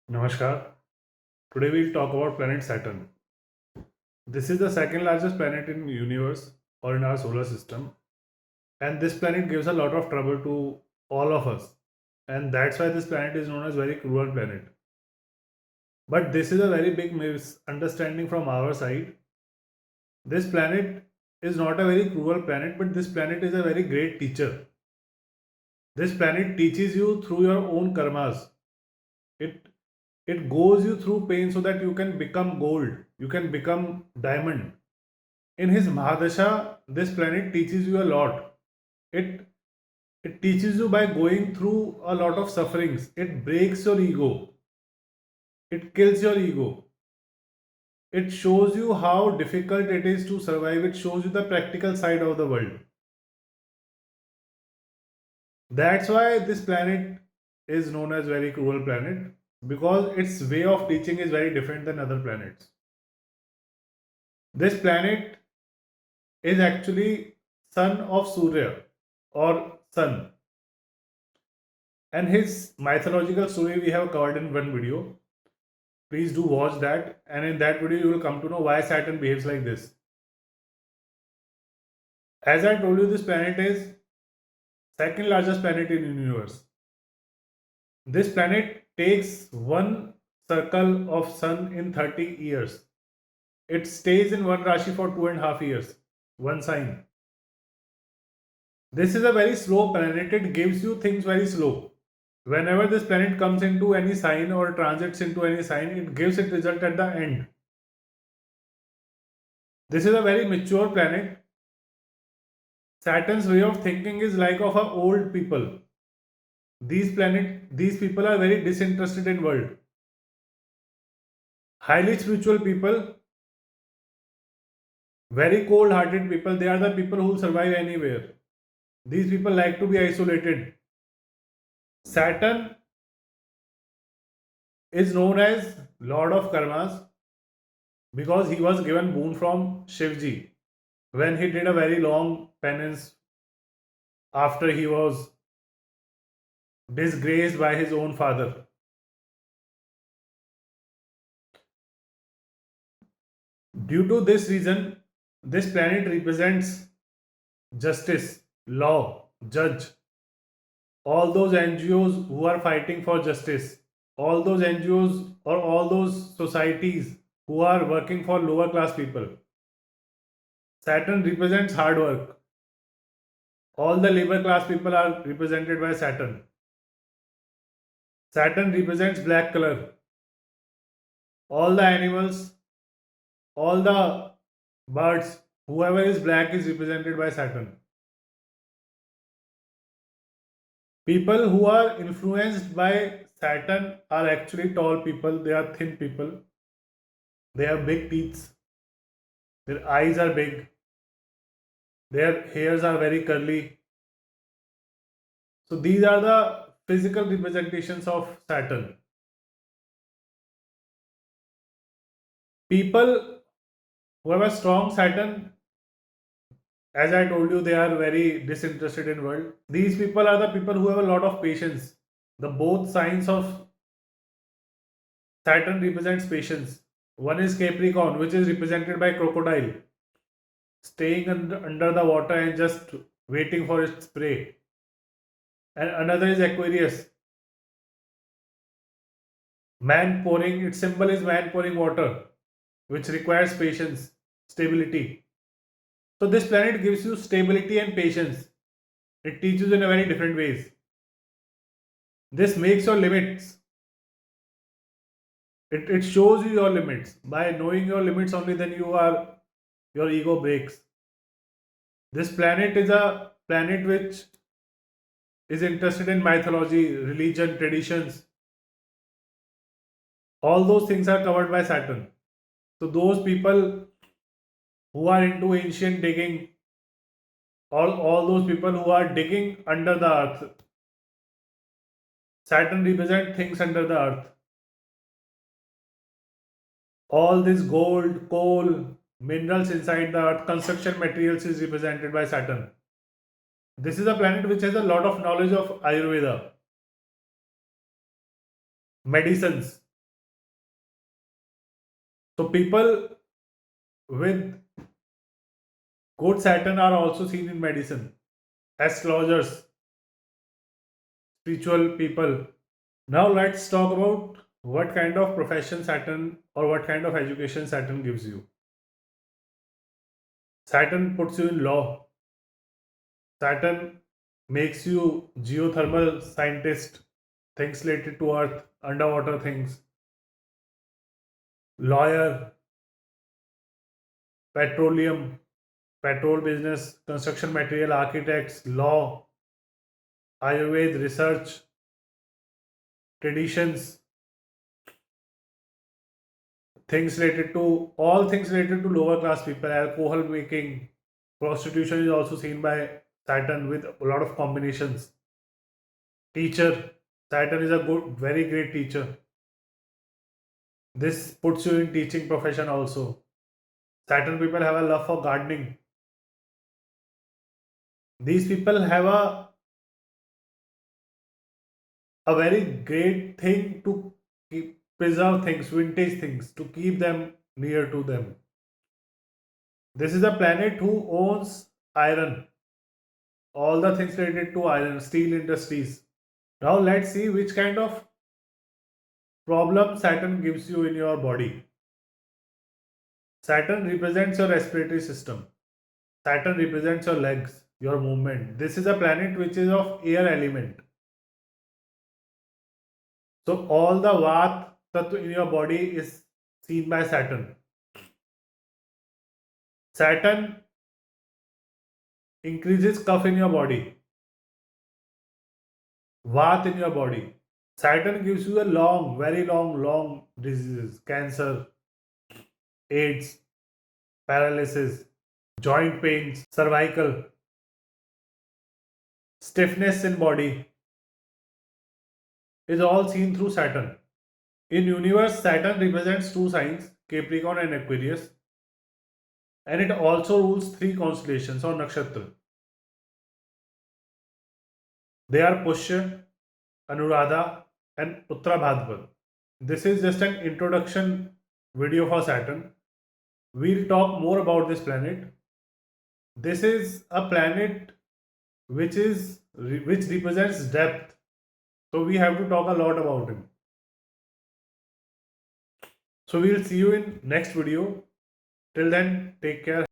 Namaskar. Today we'll talk about planet Saturn. This is the second largest planet in universe or in our solar system, and this planet gives a lot of trouble to all of us. And that's why this planet is known as very cruel planet. But this is a very big misunderstanding from our side. This planet is not a very cruel planet, but this planet is a very great teacher. This planet teaches you through your own karmas. It it goes you through pain so that you can become gold, you can become diamond. In his Mahadasha, this planet teaches you a lot. It it teaches you by going through a lot of sufferings. It breaks your ego. It kills your ego. It shows you how difficult it is to survive. It shows you the practical side of the world. That's why this planet is known as very cruel planet, because its way of teaching is very different than other planets. This planet is actually son of Surya or sun, and his mythological story we have covered in one video. Please do watch that, and in that video you will come to know why Saturn behaves like this. As I told you, this planet is second largest planet in universe. This planet takes one circle of sun in 30 years. It stays in one Rashi for 2.5 years, one sign. This is a very slow planet. It gives you things very slow. Whenever this planet comes into any sign or transits into any sign, it gives its result at the end. This is a very mature planet. Saturn's way of thinking is like of a old people. These people are very disinterested in world. Highly spiritual people, very cold-hearted people. They are the people who will survive anywhere. These people like to be isolated. Saturn is known as Lord of Karmas because he was given boon from Shivji when he did a very long penance after he was disgraced by his own father. Due to this reason, this planet represents justice, law, judge, all those NGOs who are fighting for justice, all those NGOs or all those societies who are working for lower class people. Saturn represents hard work. All the labor class people are represented by Saturn. Saturn represents black color. All the animals, all the birds, whoever is black is represented by Saturn. People who are influenced by Saturn are actually tall people, they are thin people, they have big teeth, their eyes are big, their hairs are very curly. So these are the physical representations of Saturn. People who have a strong Saturn, as I told you, they are very disinterested in world. These people are the people who have a lot of patience. The both signs of Saturn represents patience. One is Capricorn, which is represented by crocodile, staying under the water and just waiting for its prey. And another is Aquarius, man pouring, its symbol is man pouring water, which requires patience, stability. So this planet gives you stability and patience. It teaches in a very different ways. This makes your limits. It shows you your limits. By knowing your limits only, then your ego breaks. This planet is a planet which is interested in mythology, religion, traditions. All those things are covered by Saturn. So those people who are into ancient digging, all those people who are digging under the earth, Saturn represents things under the earth. All this gold, coal, minerals inside the earth, construction materials is represented by Saturn. This is a planet which has a lot of knowledge of Ayurveda, medicines. So people with good Saturn are also seen in medicine, astrologers, spiritual people. Now let's talk about what kind of profession Saturn or what kind of education Saturn gives you. Saturn puts you in law. Saturn makes you geothermal scientist, things related to earth, underwater things, lawyer, petroleum, petrol business, construction material, architects, law, Ayurveda, research, traditions, things related to all things related to lower class people, alcohol making, prostitution is also seen by Saturn with a lot of combinations. Teacher, Saturn is a good, very great teacher. This puts you in teaching profession also. Saturn people have a love for gardening. These people have a very great thing to keep, preserve things, vintage things, to keep them near to them. This is a planet who owns iron, all the things related to iron, steel industries. Now let's see which kind of problem Saturn gives you in your body. Saturn represents your respiratory system. Saturn represents your legs, your movement. This is a planet which is of air element. So all the Vata tattva in your body is seen by Saturn. Saturn increases cough in your body, Vata in your body. Saturn gives you a long, very long diseases, cancer, AIDS, paralysis, joint pains, cervical, stiffness in body is all seen through Saturn. In universe, Saturn represents two signs, Capricorn and Aquarius, and it also rules three constellations or nakshatra. They are Pushya, Anuradha, and Uttarabhadrapada. This is just an introduction video for Saturn. We'll talk more about this planet. This is a planet which represents depth. So we have to talk a lot about him. So we'll see you in next video. Till then, take care.